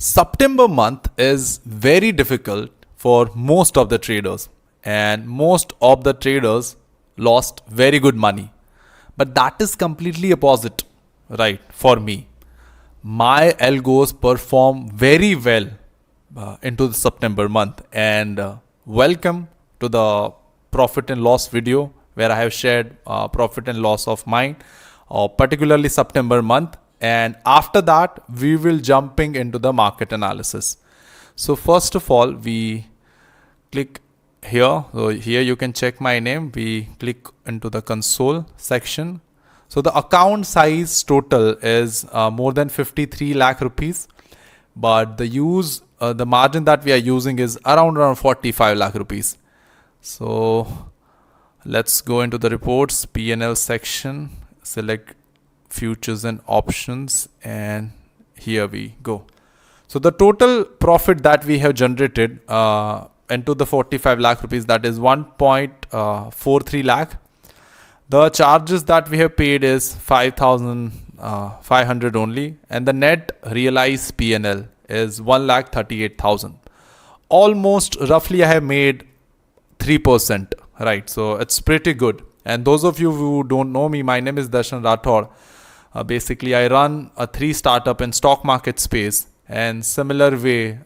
September month is very difficult for most of the traders, and most of the traders lost very good money. But that is completely opposite, right? For me, my algos perform very well into the September month, and welcome to the profit and loss video where I have shared profit and loss of mine, particularly September month. And after that we will jumping into the market analysis. So first of all, we click here. So here you can check my name. We click into the console section. So the account size total is more than 53 lakh rupees, but the margin that we are using is around 45 lakh rupees. So let's go into the reports P&L section, select futures and options, and here we go. So the total profit that we have generated into the 45 lakh rupees, that is 1.43 lakh. The charges that we have paid is 5,500 only, and the net realized P&L is 1,38,000. Almost roughly I have made 3%, right? So it's pretty good. And those of you who don't know me, my name is Darshan Rathod. Basically, I run a 3 startup in stock market space, and similar way,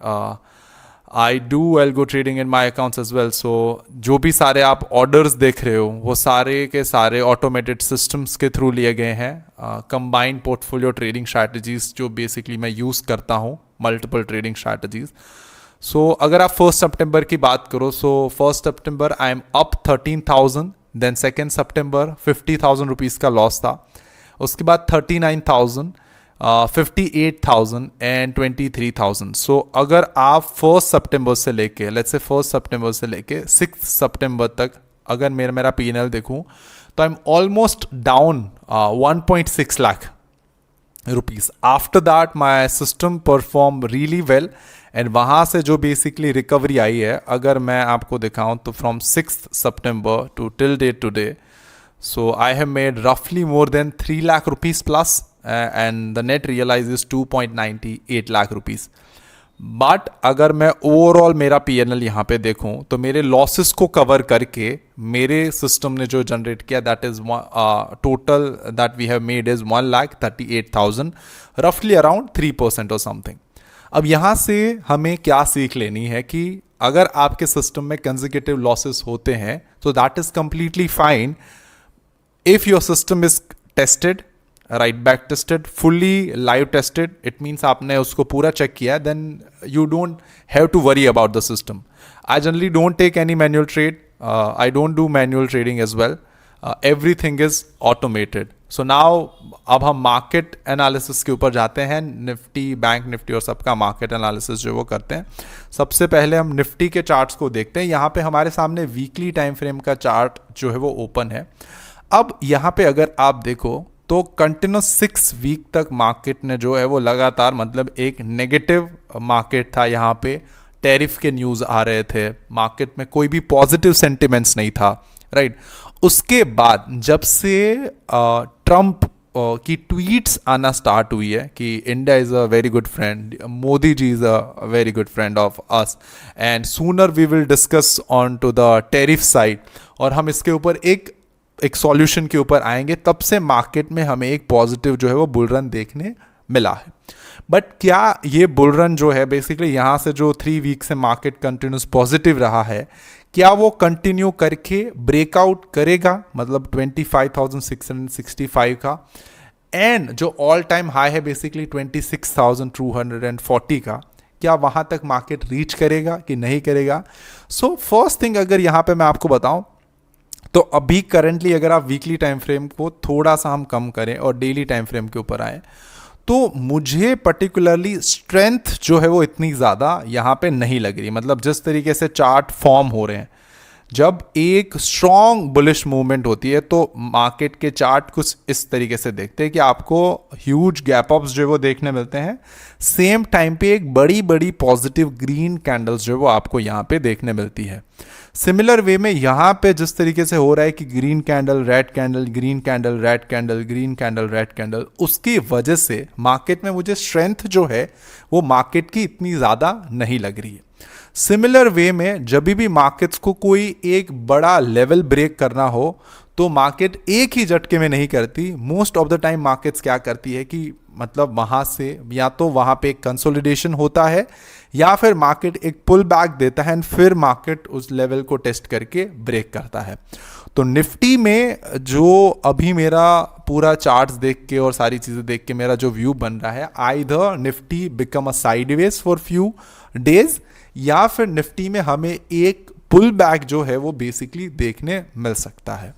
I do algo trading in my accounts as well. So जो भी सारे आप orders देख रहे हो, वो सारे के सारे automated systems के through लिए गए हैं. Combined portfolio trading strategies जो basically मैं use करता हूँ, multiple trading strategies. So अगर आप 1st September की बात करो, so 1st September I am up 13,000, then 2nd September 50,000 rupees का loss था. उसके बाद 39,000, 58,000 एंड 23,000. सो अगर आप 1st सितंबर से लेके लेट्स से 1st सितंबर से लेके 6th सितंबर तक अगर मेरा P&L देखूं तो I am almost down 1.6 lakh rupees. After that my system perform really well, and वहाँ से जो बेसिकली रिकवरी आई है अगर मैं आपको दिखाऊं तो from 6th September to till date today, so I have made roughly more than 3 lakh rupees plus, and the net realized is 2.98 lakh rupees. But अगर मैं ओवरऑल मेरा P&L यहाँ पे देखूँ तो मेरे लॉसेस को कवर करके मेरे सिस्टम ने जो जनरेट किया, that is total that we have made is 1,38,000, रफली अराउंड 3% और समथिंग. अब यहाँ से हमें क्या सीख लेनी है कि अगर आपके सिस्टम में कंसेक्यूटिव लॉसेस होते हैं तो that is completely fine. If your system is tested, right, back tested, fully live tested, it means आपने उसको पूरा चेक किया, then you don't have to worry about the system. I generally don't take any manual trade. I don't do manual trading as well. Everything is automated. So now अब हम market analysis के ऊपर जाते हैं. Nifty, bank Nifty और सबका market analysis जो वो करते हैं. सबसे पहले हम निफ्टी के चार्ट्स को देखते हैं. यहाँ पे हमारे सामने वीकली टाइम फ्रेम का चार्ट जो है वो ओपन है. अब यहाँ पे अगर आप देखो तो कंटिन्यूस 6 वीक तक मार्केट ने जो है वो लगातार, मतलब एक नेगेटिव मार्केट था. यहाँ पे टैरिफ के न्यूज़ आ रहे थे, मार्केट में कोई भी पॉजिटिव सेंटिमेंट्स नहीं था, राइट. उसके बाद जब से ट्रम्प की ट्वीट्स आना स्टार्ट हुई है कि India is a very good friend, Modi ji is a very good friend of us, and sooner we will discuss on to the tariff side, और हम इसके ऊपर एक सॉल्यूशन के ऊपर आएंगे. तब से मार्केट में हमें एक पॉजिटिव जो है वो बुल रन देखने मिला है. बट क्या ये बुल रन जो है बेसिकली यहाँ से जो 3 वीक से मार्केट कंटिन्यूस पॉजिटिव रहा है, क्या वो कंटिन्यू करके ब्रेकआउट करेगा, मतलब 25,665 का, एंड जो ऑल टाइम हाई है बेसिकली 26,240 का, क्या वहाँ तक मार्केट रीच करेगा कि नहीं करेगा? सो फर्स्ट थिंग अगर यहाँ पे मैं आपको बताऊँ तो अभी करंटली अगर आप वीकली टाइम फ्रेम को थोड़ा सा हम कम करें और डेली टाइम फ्रेम के ऊपर आए तो मुझे पर्टिकुलरली स्ट्रेंथ जो है वो इतनी ज़्यादा यहाँ पे नहीं लग रही. मतलब जिस तरीके से चार्ट फॉर्म हो रहे हैं, जब एक स्ट्रॉन्ग बुलिश मूवमेंट होती है तो मार्केट के चार्ट कुछ इस तरीके से देखते हैं कि आपको ह्यूज गैप अप्स जो है वो देखने मिलते हैं. सेम टाइम पे एक बड़ी बड़ी पॉजिटिव ग्रीन कैंडल्स जो है वो आपको यहाँ पे देखने मिलती है. सिमिलर वे में यहाँ पे जिस तरीके से हो रहा है कि green candle red candle, green candle red candle, green candle red candle, उसकी वजह से मार्केट में मुझे स्ट्रेंथ जो है वो मार्केट की इतनी ज़्यादा नहीं लग रही है। सिमिलर वे में जब भी मार्केट्स को कोई एक बड़ा लेवल ब्रेक करना हो तो मार्केट एक ही झटके में नहीं करती। Most of the time markets क्या करती है कि मतलब वहाँ से या तो वहाँ पे एक कंसोलिडेशन होता है या फिर मार्केट एक पुल बैक देता है एंड फिर मार्केट उस लेवल को टेस्ट करके ब्रेक करता है। तो निफ्टी में जो अभी मेरा पूरा चार्ट्स देख के और सारी चीज़ें देख के मेरा जो व्यू बन रहा है, either Nifty become a sideways for few days या फिर निफ्टी में हमें एक पुल बैक जो है वो बेसिकली देखने मिल सकता है।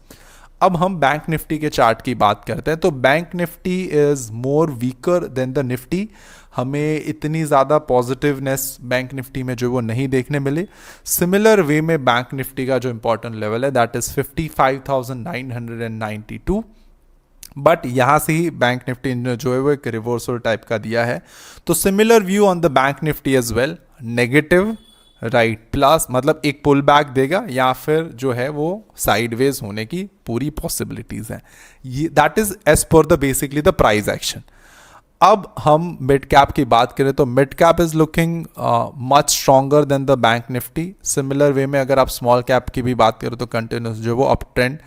अब हम बैंक निफ्टी के चार्ट की बात करते हैं तो bank Nifty is more weaker then the Nifty. हमें इतनी ज़्यादा पॉजिटिवनेस बैंक निफ्टी में जो वो नहीं देखने मिले। सिमिलर वे में बैंक निफ्टी का जो इंपॉर्टेंट लेवल है दैट इज 55,992, बट यहाँ से ही बैंक निफ्टी ने जो है वो एक रिवर्सल टाइप का दिया है। तो similar view on the bank Nifty as well, negative right plus, मतलब एक पुल बैक देगा या फिर जो है वो साइडवेज होने की पूरी पॉसिबिलिटीज हैं। ये that is as per the basically the price action. अब हम मिड कैप की बात करें तो mid cap is looking much stronger than the bank Nifty. Similar way में अगर आप स्मॉल कैप की भी बात करें तो कंटिन्यूस जो वो अप ट्रेंड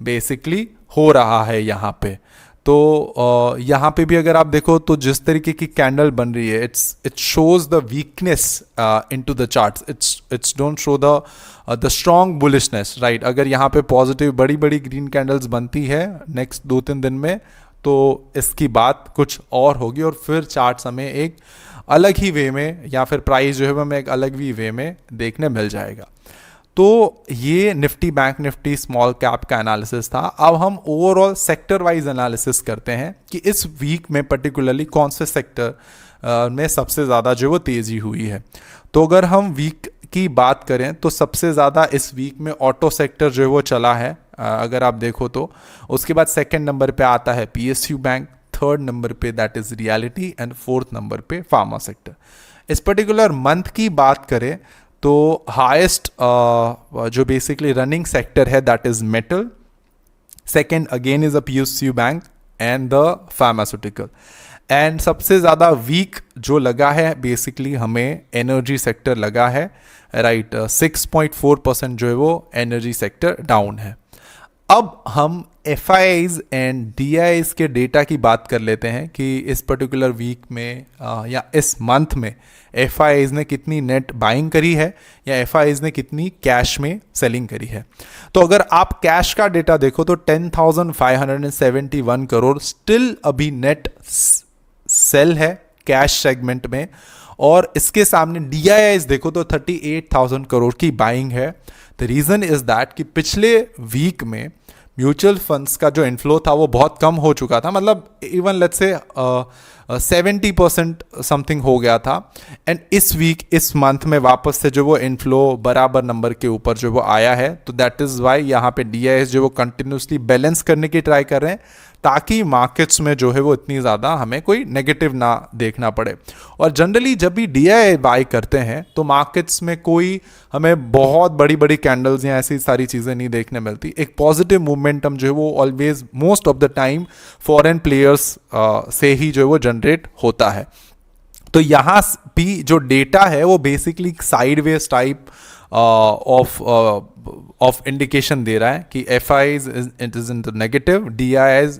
बेसिकली हो रहा है यहाँ पे। तो यहाँ पे भी अगर आप देखो तो जिस तरीके की कैंडल बन रही है it shows the weakness into the charts, it's don't show the strong bullishness right. अगर यहाँ पे पॉजिटिव बड़ी बड़ी ग्रीन कैंडल्स बनती है नेक्स्ट 2-3 दिन में तो इसकी बात कुछ और होगी और फिर चार्ट्स हमें एक अलग ही वे में या फिर प्राइस जो है हमें एक अलग ही वे में देखने मिल जाएगा। तो ये Nifty bank Nifty small cap का एनालिसिस था। अब हम ओवरऑल सेक्टर वाइज एनालिसिस करते हैं कि इस वीक में पर्टिकुलरली कौन से सेक्टर में सबसे ज़्यादा जो वो तेज़ी हुई है। तो अगर हम वीक की बात करें तो सबसे ज़्यादा इस वीक में ऑटो सेक्टर जो है वो चला है अगर आप देखो तो। उसके बाद सेकेंड नंबर पे आता है PSU बैंक, थर्ड नंबर पे that is reality and fourth number पे फार्मा सेक्टर। इस पर्टिकुलर मंथ की बात करें तो हाईएस्ट जो बेसिकली रनिंग सेक्टर है that is metal, second again is a PSU bank and the pharmaceutical, and सबसे ज़्यादा वीक जो लगा है बेसिकली हमें एनर्जी सेक्टर लगा है राइट। 6.4% जो है वो एनर्जी सेक्टर डाउन है। अब हम FIIs एंड DIIs के डेटा की बात कर लेते हैं कि इस पर्टिकुलर वीक में या इस मंथ में FIIs ने कितनी नेट बाइंग करी है या FIIs ने कितनी कैश में सेलिंग करी है। तो अगर आप कैश का डेटा देखो तो 10,571 करोड़ स्टिल अभी नेट सेल है कैश सेगमेंट में, और इसके सामने DIIs देखो तो 38,000 करोड़ की बाइंग है। द रीज़न इज दैट कि पिछले वीक में म्यूचुअल फंड्स का जो इनफ्लो था वो बहुत कम हो चुका था, मतलब इवन लेट्स से 70% समथिंग हो गया था, एंड इस वीक इस मंथ में वापस से जो वो इनफ्लो बराबर नंबर के ऊपर जो वो आया है। तो दैट इज़ वाई यहाँ पे DIIs जो वो कंटिन्यूसली बैलेंस करने की ट्राई कर रहे हैं ताकि मार्केट्स में जो है वो इतनी ज़्यादा हमें कोई नेगेटिव ना देखना पड़े। और जनरली जब भी DII बाई करते हैं तो मार्केट्स में कोई हमें बहुत बड़ी बड़ी कैंडल्स या ऐसी सारी चीज़ें नहीं देखने मिलती। एक पॉजिटिव मोमेंटम जो है वो always most of the time foreign players से ही जो है वो जनरेट होता है। तो यहाँ भी जो डेटा है वो basically sideways type of indication दे रहा है कि FIIs it is in the negative, DIIs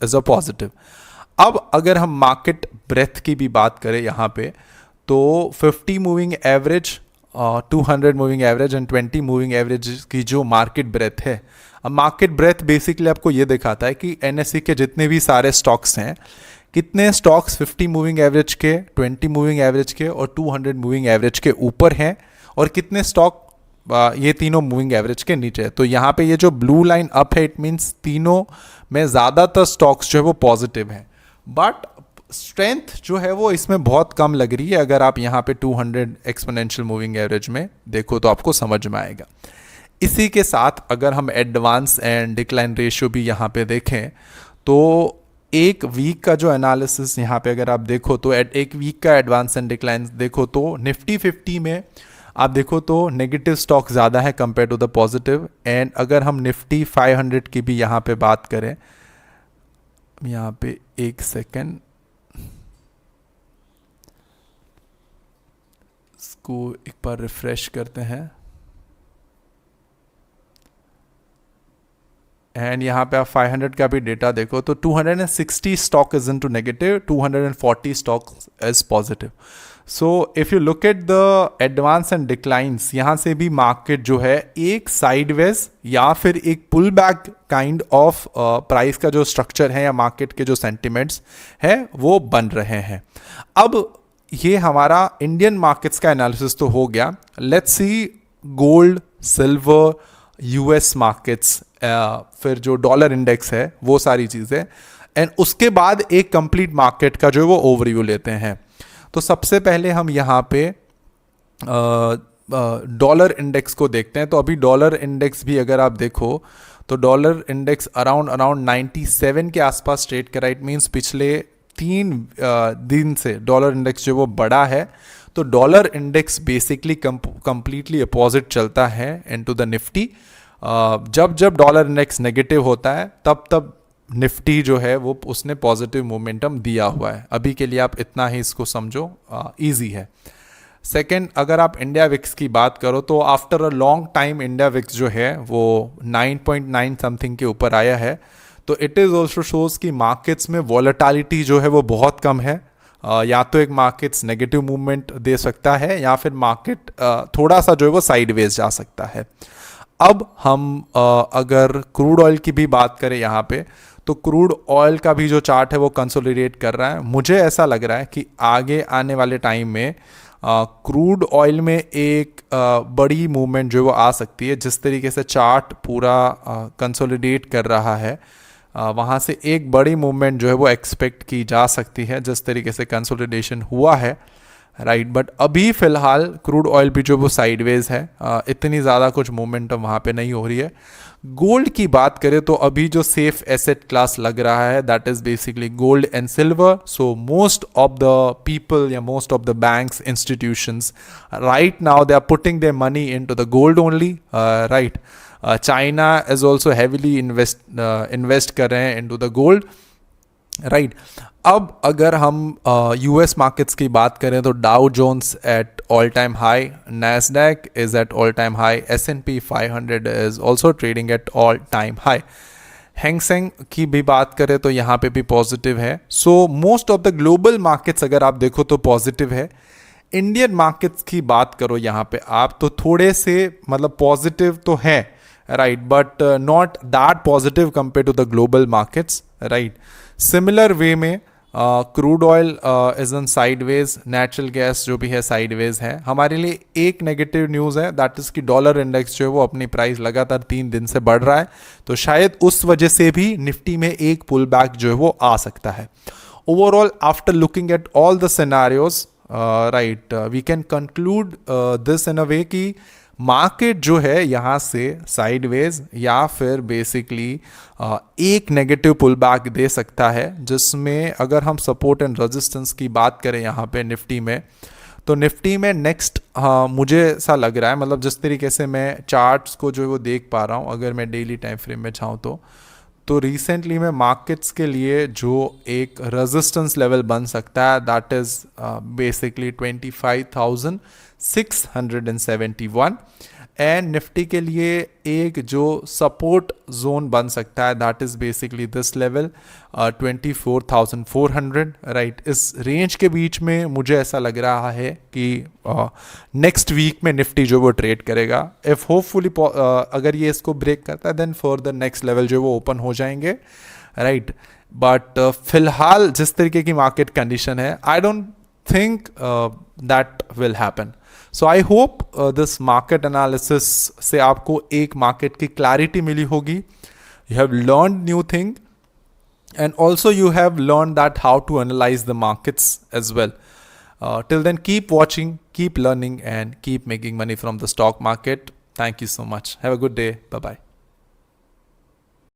is a positive. अब अगर हम मार्केट ब्रेथ की भी बात करें यहाँ पे तो 50 moving average, 200 moving average and 20 moving average की जो मार्केट ब्रेथ है। अब मार्केट ब्रेथ बेसिकली आपको ये दिखाता है कि NSE के जितने भी सारे स्टॉक्स हैं कितने स्टॉक्स 50 मूविंग एवरेज के, 20 मूविंग एवरेज के और 200 मूविंग एवरेज के ऊपर हैं और कितने स्टॉक ये तीनों मूविंग एवरेज के नीचे है। तो यहाँ पे ये जो ब्लू लाइन अप है इट मीन्स तीनों में ज़्यादातर स्टॉक्स जो है वो पॉजिटिव हैं, बट स्ट्रेंथ जो है वो इसमें बहुत कम लग रही है। अगर आप यहाँ पे 200 एक्सपोनेंशियल मूविंग एवरेज में देखो तो आपको समझ में आएगा। इसी के साथ अगर हम एडवांस एंड डिक्लाइन रेशियो भी यहाँ पे देखें तो एक वीक का जो एनालिसिस यहाँ पे अगर आप देखो तो एक वीक का एडवांस एंड डिक्लाइन देखो तो निफ्टी 50 में आप देखो तो नेगेटिव स्टॉक ज़्यादा है compare to the positive. And अगर हम निफ्टी 500 की भी यहाँ पे बात करें, यहाँ पे एक सेकेंड, इसको एक बार रिफ्रेश करते हैं, एंड यहाँ पे आप 500 का भी डेटा देखो तो 260 stock is into negative, 240 stock is positive. So if you look at the advance and declines, यहाँ से भी मार्केट जो है एक साइडवेज या फिर एक pull back kind of price का जो स्ट्रक्चर है या मार्केट के जो सेंटिमेंट्स है वो बन रहे हैं। अब ये हमारा इंडियन मार्केट्स का एनालिसिस तो हो गया। Let's see gold, silver, US markets, फिर जो डॉलर इंडेक्स है, वो सारी चीज़ें, एंड उसके बाद एक कंप्लीट मार्केट का जो है वो ओवरव्यू लेते हैं। तो सबसे पहले हम यहाँ पे डॉलर इंडेक्स को देखते हैं। तो अभी डॉलर इंडेक्स भी अगर आप देखो तो डॉलर इंडेक्स अराउंड 97 के आसपास ट्रेड कर रहा है। इट मीन्स पिछले 3 दिन से डॉलर इंडेक्स जो वो बड़ा है। तो dollar index basically completely opposite चलता है इनटू द निफ्टी। जब जब डॉलर इंडेक्स नेगेटिव होता है तब निफ्टी जो है वो उसने पॉजिटिव मोमेंटम दिया हुआ है। अभी के लिए आप इतना ही इसको समझो, इजी है। सेकंड, अगर आप इंडिया विक्स की बात करो तो after a long time India VIX जो है वो 9.9 समथिंग के ऊपर आया है। तो इट इज़ ऑल्सो शोज कि मार्केट्स में वॉलेटिलिटी जो है वो बहुत कम है। या तो एक मार्केट्स नेगेटिव मूवमेंट दे सकता है या फिर मार्केट थोड़ा सा जो है वो साइडवेज जा सकता है। अब हम अगर क्रूड ऑयल की भी बात करें यहाँ पे, तो क्रूड ऑयल का भी जो चार्ट है वो कंसोलिडेट कर रहा है। मुझे ऐसा लग रहा है कि आगे आने वाले टाइम में क्रूड ऑयल में एक बड़ी मूवमेंट जो है वो आ सकती है। जिस तरीके से चार्ट पूरा कंसोलिडेट कर रहा है, वहाँ से एक बड़ी मूवमेंट जो है वो एक्सपेक्ट की जा सकती है जिस तरीके से कंसोलिडेशन हुआ है, राइट। बट अभी फ़िलहाल क्रूड ऑयल भी जो वो साइडवेज है, इतनी ज़्यादा कुछ मोमेंटम वहाँ पे नहीं हो रही है। गोल्ड की बात करें तो अभी जो सेफ एसेट क्लास लग रहा है that is basically gold and silver. So most of the people या most of the banks, institutions right now they are putting their money into the gold only, right. China is also heavily invest कर रहे हैं into the gold, right. अब अगर हम US markets की बात करें तो Dow Jones at all time high, Nasdaq is at all time high, S&P 500 is also trading at all time high. Hang Seng की भी बात करें तो यहाँ पे भी पॉजिटिव है। सो most of the global markets अगर आप देखो तो पॉजिटिव है। इंडियन मार्केट्स की बात करो यहाँ पे आप तो थोड़े से मतलब पॉजिटिव तो है, right, but not that positive compare to the global markets, right. Similar way में crude oil is in sideways, natural gas जो भी है साइडवेज है। हमारे लिए एक नेगेटिव न्यूज़ है दैट इज़ कि डॉलर इंडेक्स जो है वो अपनी प्राइस लगातार 3 दिन से बढ़ रहा है। तो शायद उस वजह से भी निफ्टी में एक पुल बैक जो है वो आ सकता है। Overall after looking at all the scenarios, right, we can conclude this in a way कि मार्केट जो है यहाँ से साइडवेज या फिर बेसिकली एक नेगेटिव पुल बैक दे सकता है, जिसमें अगर हम सपोर्ट एंड रेजिस्टेंस की बात करें यहाँ पे निफ्टी में, तो निफ्टी में नेक्स्ट मुझे ऐसा लग रहा है, मतलब जिस तरीके से मैं चार्ट्स को जो है वो देख पा रहा हूँ, अगर मैं डेली टाइम फ्रेम में चाहूँ तो रिसेंटली में मार्केट्स के लिए जो एक रेजिस्टेंस लेवल बन सकता है that is basically 25,671, and Nifty के लिए एक जो सपोर्ट जोन बन सकता है that is basically this level 24,400, right. इस रेंज के बीच में मुझे ऐसा लग रहा है कि नेक्स्ट वीक में निफ्टी जो वो ट्रेड करेगा। इफ़ होपफुली अगर ये इसको ब्रेक करता है then for the next level जो वो ओपन हो जाएंगे, राइट। बट फिलहाल जिस तरीके की मार्केट कंडीशन है, I don't think that will happen. So I hope this market analysis से आपको एक मार्केट की क्लैरिटी मिली होगी। You have learn new thing and also you have learned that how to analyze the markets as well. Till then, keep watching, keep learning, and keep making money from the stock market. Thank you so much. Have a good day. Bye bye.